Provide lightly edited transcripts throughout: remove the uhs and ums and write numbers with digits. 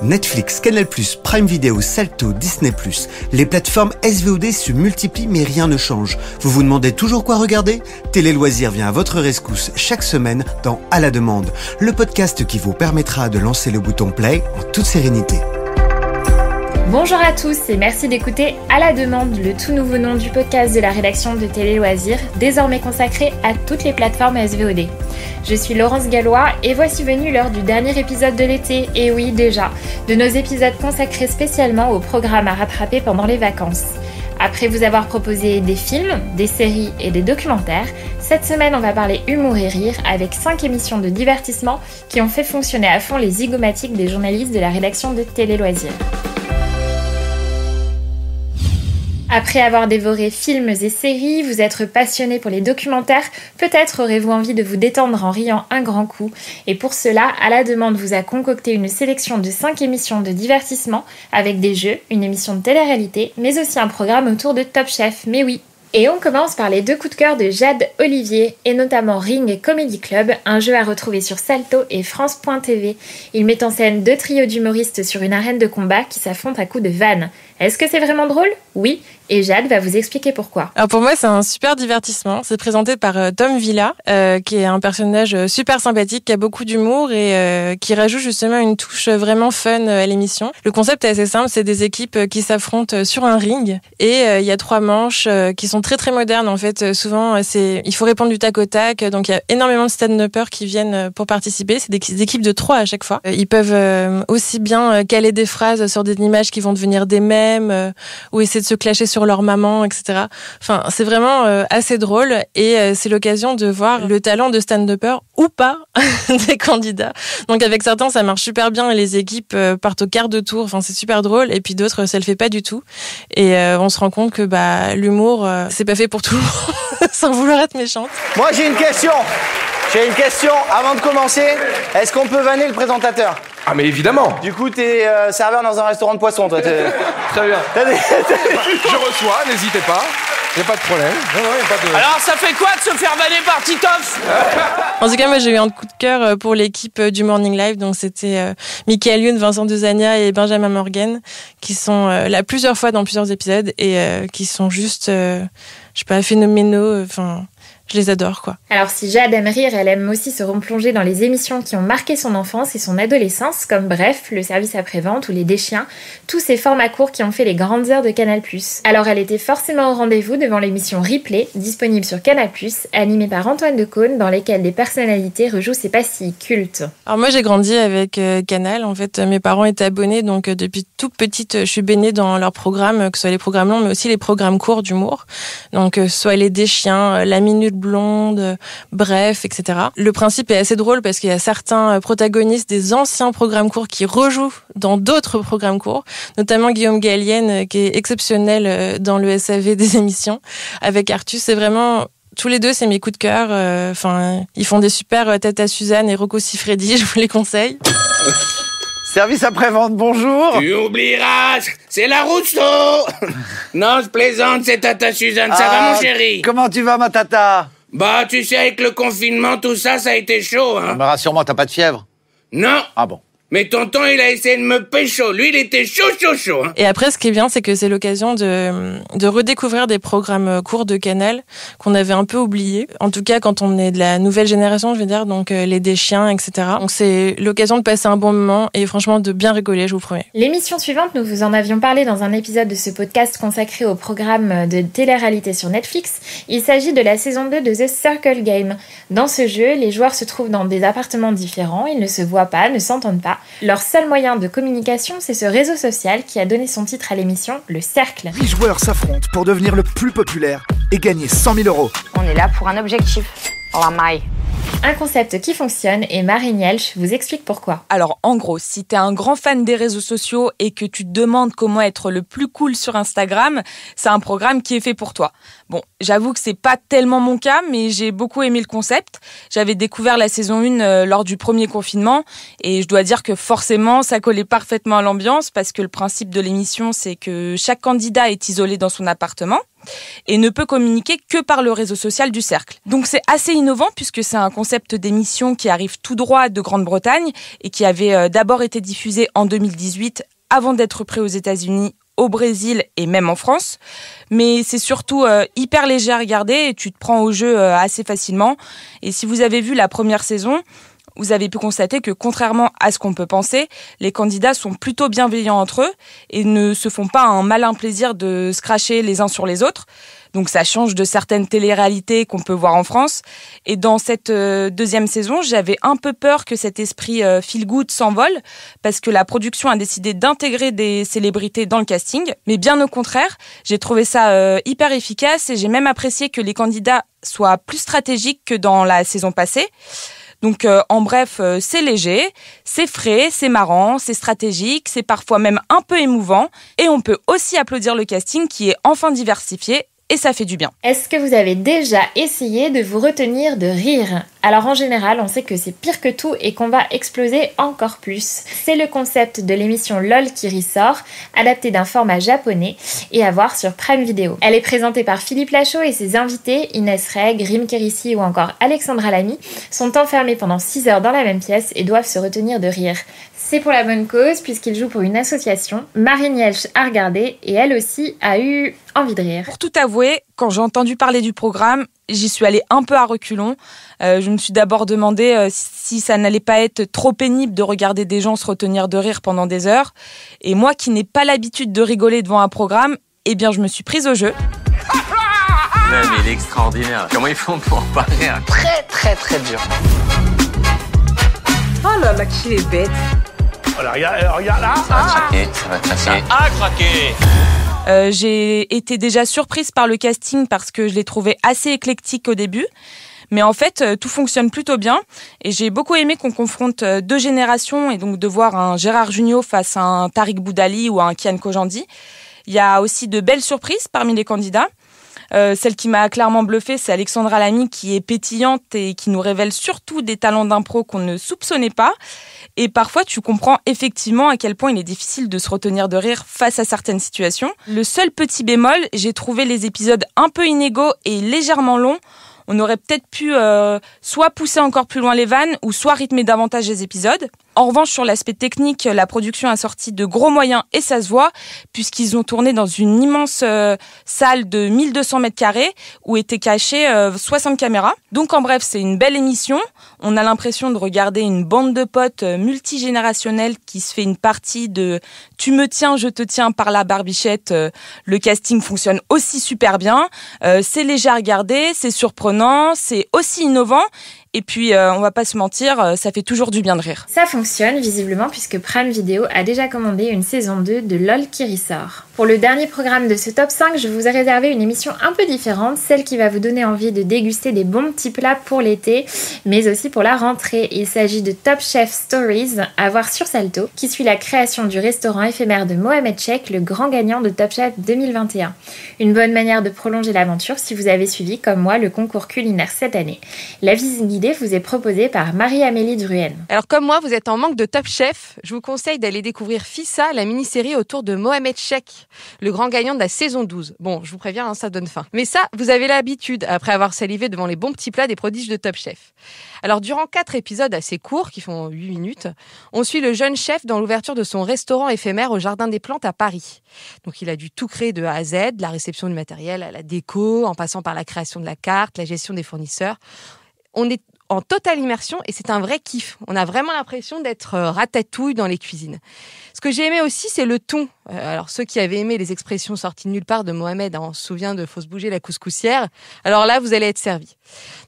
Netflix, Canal+, Prime Video, Salto, Disney+. Les plateformes SVOD se multiplient mais rien ne change. Vous vous demandez toujours quoi regarder ? Télé Loisirs vient à votre rescousse chaque semaine dans À la demande, le podcast qui vous permettra de lancer le bouton play en toute sérénité. Bonjour à tous et merci d'écouter À la demande, le tout nouveau nom du podcast de la rédaction de Télé Loisirs, désormais consacré à toutes les plateformes SVOD. Je suis Laurence Gallois et voici venue l'heure du dernier épisode de l'été, et oui déjà, de nos épisodes consacrés spécialement au programme à rattraper pendant les vacances. Après vous avoir proposé des films, des séries et des documentaires, cette semaine on va parler humour et rire avec 5 émissions de divertissement qui ont fait fonctionner à fond les zygomatiques des journalistes de la rédaction de Télé Loisirs. Après avoir dévoré films et séries, vous êtes passionné pour les documentaires, peut-être aurez-vous envie de vous détendre en riant un grand coup. Et pour cela, À la demande vous a concocté une sélection de 5 émissions de divertissement avec des jeux, une émission de télé-réalité, mais aussi un programme autour de Top Chef, mais oui. Et on commence par les 2 coups de cœur de Jade Olivier, et notamment Ring et Comedy Club, un jeu à retrouver sur Salto et France.tv. Il met en scène 2 trios d'humoristes sur une arène de combat qui s'affrontent à coups de vannes. Est-ce que c'est vraiment drôle ? Oui, et Jade va vous expliquer pourquoi. Alors pour moi, c'est un super divertissement. C'est présenté par Tom Villa, qui est un personnage super sympathique, qui a beaucoup d'humour et qui rajoute justement une touche vraiment fun à l'émission. Le concept est assez simple, c'est des équipes qui s'affrontent sur un ring et il y a 3 manches qui sont très très modernes en fait. Souvent, il faut répondre du tac au tac, donc il y a énormément de stand-uppers qui viennent pour participer. C'est des équipes de 3 à chaque fois. Ils peuvent aussi bien caler des phrases sur des images qui vont devenir des mèmes ou essayer de se clasher sur leur maman, etc. Enfin, c'est vraiment assez drôle et c'est l'occasion de voir le talent de stand-upper ou pas des candidats. Donc avec certains, ça marche super bien et les équipes partent au quart de tour. Enfin, c'est super drôle. Et puis d'autres, ça le fait pas du tout. Et on se rend compte que l'humour, c'est pas fait pour tout le monde, sans vouloir être méchante. Moi, j'ai une question avant de commencer. Est-ce qu'on peut vanner le présentateur ? Ah mais évidemment. Du coup, t'es serveur dans un restaurant de poisson, toi. Très bien. Je reçois, n'hésitez pas. Y a pas de problème. Non, y a pas de... Alors, ça fait quoi de se faire vanner par Titoff ? En tout cas, moi, j'ai eu un coup de cœur pour l'équipe du Morning Live. Donc, c'était Michael Youn, Vincent Dezania et Benjamin Morgan, qui sont là plusieurs fois dans plusieurs épisodes et qui sont juste, phénoménaux. Enfin, je les adore, quoi. Alors si Jade aime rire, elle aime aussi se replonger dans les émissions qui ont marqué son enfance et son adolescence, comme Bref, le service après-vente ou Les Deschiens, tous ces formats courts qui ont fait les grandes heures de Canal+. Alors elle était forcément au rendez-vous devant l'émission Replay, disponible sur Canal+, animée par Antoine Decaune, dans lesquelles des personnalités rejouent ces pastilles cultes. Alors moi j'ai grandi avec Canal, en fait mes parents étaient abonnés, donc depuis toute petite je suis baignée dans leurs programmes, que ce soit les programmes longs mais aussi les programmes courts d'humour, donc soit Les Deschiens, La Minute Blonde, Bref, etc. Le principe est assez drôle parce qu'il y a certains protagonistes des anciens programmes courts qui rejouent dans d'autres programmes courts, notamment Guillaume Gallienne qui est exceptionnel dans le SAV des émissions. Avec Artus, c'est vraiment... Tous les 2, c'est mes coups de cœur. Ils font des super Tata Suzanne et Rocco Siffredi, je vous les conseille. Service après-vente, bonjour. Tu oublieras, c'est la Rousseau. Non, je plaisante, c'est Tata Suzanne, ça va mon chéri ? Comment tu vas, ma tata ? Bah, tu sais, avec le confinement, tout ça, ça a été chaud, hein. Mais rassure-moi, t'as pas de fièvre ? Non. Ah bon ? Mais tonton, il a essayé de me pécho. Lui, il était chaud, hein. Et après, ce qui est bien, c'est que c'est l'occasion de redécouvrir des programmes courts de Canal qu'on avait un peu oubliés. En tout cas, quand on est de la nouvelle génération, je veux dire, donc Les Deschiens, etc. Donc c'est l'occasion de passer un bon moment et franchement de bien rigoler, je vous promets. L'émission suivante, nous vous en avions parlé dans un épisode de ce podcast consacré au programme de télé-réalité sur Netflix. Il s'agit de la saison 2 de The Circle Game. Dans ce jeu, les joueurs se trouvent dans des appartements différents, ils ne se voient pas, ne s'entendent pas. Leur seul moyen de communication, c'est ce réseau social qui a donné son titre à l'émission, Le Cercle. 8 joueurs s'affrontent pour devenir le plus populaire et gagner 100 000 €. On est là pour un objectif, la maille. Un concept qui fonctionne et Marine Yelch vous explique pourquoi. Alors en gros, si t'es un grand fan des réseaux sociaux et que tu te demandes comment être le plus cool sur Instagram, c'est un programme qui est fait pour toi. Bon, j'avoue que c'est pas tellement mon cas, mais j'ai beaucoup aimé le concept. J'avais découvert la saison 1 lors du premier confinement et je dois dire que forcément, ça collait parfaitement à l'ambiance parce que le principe de l'émission, c'est que chaque candidat est isolé dans son appartement. et ne peut communiquer que par le réseau social du cercle. Donc c'est assez innovant puisque c'est un concept d'émission qui arrive tout droit de Grande-Bretagne et qui avait d'abord été diffusé en 2018 avant d'être pris aux États-Unis, au Brésil et même en France. Mais c'est surtout hyper léger à regarder et tu te prends au jeu assez facilement. Et si vous avez vu la première saison, vous avez pu constater que contrairement à ce qu'on peut penser, les candidats sont plutôt bienveillants entre eux et ne se font pas un malin plaisir de se cracher les uns sur les autres. Donc ça change de certaines téléréalités qu'on peut voir en France. Et dans cette deuxième saison, j'avais un peu peur que cet esprit feel good s'envole parce que la production a décidé d'intégrer des célébrités dans le casting. Mais bien au contraire, j'ai trouvé ça hyper efficace et j'ai même apprécié que les candidats soient plus stratégiques que dans la saison passée. Donc en bref, c'est léger, c'est frais, c'est marrant, c'est stratégique, c'est parfois même un peu émouvant. Et on peut aussi applaudir le casting qui est enfin diversifié. Et ça fait du bien. Est-ce que vous avez déjà essayé de vous retenir de rire ? Alors en général, on sait que c'est pire que tout et qu'on va exploser encore plus. C'est le concept de l'émission LOL qui ressort, adaptée d'un format japonais et à voir sur Prime Video. Elle est présentée par Philippe Lachaud et ses invités, Inès Reg, Rim Kérissi ou encore Alexandra Lamy, sont enfermés pendant 6 heures dans la même pièce et doivent se retenir de rire. C'est pour la bonne cause puisqu'ils jouent pour une association. Marine Yelch a regardé et elle aussi a eu envie de rire. Pour tout avouer, quand j'ai entendu parler du programme, j'y suis allée un peu à reculons. Je me suis d'abord demandé si ça n'allait pas être trop pénible de regarder des gens se retenir de rire pendant des heures. Et moi qui n'ai pas l'habitude de rigoler devant un programme, eh bien je me suis prise au jeu. Non mais il est extraordinaire. Comment ils font pour en parler ? Très très très dur. Oh là là, qu'il est bête. Oh là, regarde là. Ça va craquer, ça va craquer. Ça a craqué. J'ai été déjà surprise par le casting parce que je l'ai trouvé assez éclectique au début. Mais en fait, tout fonctionne plutôt bien. Et j'ai beaucoup aimé qu'on confronte 2 générations et donc de voir un Gérard Jugnot face à un Tariq Boudali ou à un Kian Kojandi. Il y a aussi de belles surprises parmi les candidats. Celle qui m'a clairement bluffée, c'est Alexandra Lamy qui est pétillante et qui nous révèle surtout des talents d'impro qu'on ne soupçonnait pas. Et parfois, tu comprends effectivement à quel point il est difficile de se retenir de rire face à certaines situations. Le seul petit bémol, j'ai trouvé les épisodes un peu inégaux et légèrement longs. On aurait peut-être pu soit pousser encore plus loin les vannes ou soit rythmer davantage les épisodes. En revanche, sur l'aspect technique, la production a sorti de gros moyens et ça se voit puisqu'ils ont tourné dans une immense salle de 1200 mètres carrés où étaient cachées 60 caméras. Donc en bref, c'est une belle émission. On a l'impression de regarder une bande de potes multigénérationnelle qui se fait une partie de « tu me tiens, je te tiens » par la barbichette. Le casting fonctionne aussi super bien. C'est léger à regarder, c'est surprenant, c'est aussi innovant. Et puis, on va pas se mentir, ça fait toujours du bien de rire. Ça fonctionne visiblement puisque Prime Video a déjà commandé une saison 2 de LOL qui ressort. Pour le dernier programme de ce top 5, je vous ai réservé une émission un peu différente, celle qui va vous donner envie de déguster des bons petits plats pour l'été, mais aussi pour la rentrée. Il s'agit de Top Chef Stories, à voir sur Salto, qui suit la création du restaurant éphémère de Mohamed Chek, le grand gagnant de Top Chef 2021. Une bonne manière de prolonger l'aventure si vous avez suivi, comme moi, le concours culinaire cette année. La visite guidée vous est proposée par Marie-Amélie Druhen. Alors comme moi, vous êtes en manque de Top Chef, je vous conseille d'aller découvrir Fissa, la mini-série autour de Mohamed Chek, le grand gagnant de la saison 12. Bon, je vous préviens, ça donne faim. Mais ça, vous avez l'habitude, après avoir salivé devant les bons petits plats des prodiges de Top Chef. Alors durant 4 épisodes assez courts, qui font 8 minutes, on suit le jeune chef dans l'ouverture de son restaurant éphémère au Jardin des Plantes à Paris. Donc il a dû tout créer de A à Z, de la réception du matériel à la déco, en passant par la création de la carte, la gestion des fournisseurs. On est en totale immersion et c'est un vrai kiff. On a vraiment l'impression d'être ratatouille dans les cuisines. Ce que j'ai aimé aussi, c'est le ton. Alors ceux qui avaient aimé les expressions sorties de nulle part de Mohamed, on se souvient de « faut se bouger la couscoussière », alors là, vous allez être servis.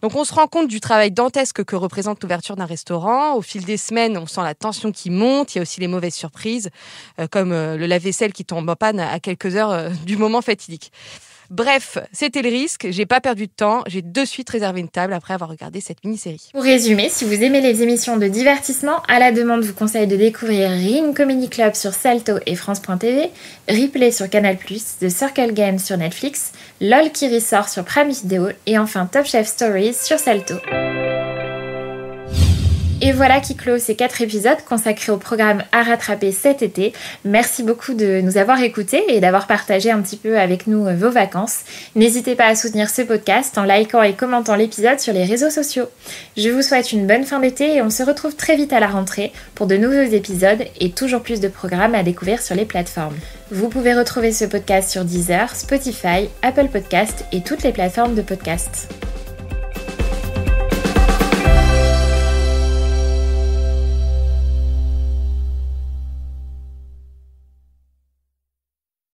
Donc on se rend compte du travail dantesque que représente l'ouverture d'un restaurant. Au fil des semaines, on sent la tension qui monte. Il y a aussi les mauvaises surprises, comme le lave-vaisselle qui tombe en panne à quelques heures du moment fatidique. Bref, c'était le risque, j'ai pas perdu de temps, j'ai de suite réservé une table après avoir regardé cette mini-série. Pour résumer, si vous aimez les émissions de divertissement, à la demande vous conseille de découvrir Ring Comedy Club sur Salto et France.tv, Replay sur Canal+, The Circle Game sur Netflix, LOL qui ressort sur Prime Video et enfin Top Chef Stories sur Salto. Et voilà qui clôt ces 4 épisodes consacrés au programme à rattraper cet été. Merci beaucoup de nous avoir écoutés et d'avoir partagé un petit peu avec nous vos vacances. N'hésitez pas à soutenir ce podcast en likant et commentant l'épisode sur les réseaux sociaux. Je vous souhaite une bonne fin d'été et on se retrouve très vite à la rentrée pour de nouveaux épisodes et toujours plus de programmes à découvrir sur les plateformes. Vous pouvez retrouver ce podcast sur Deezer, Spotify, Apple Podcasts et toutes les plateformes de podcasts.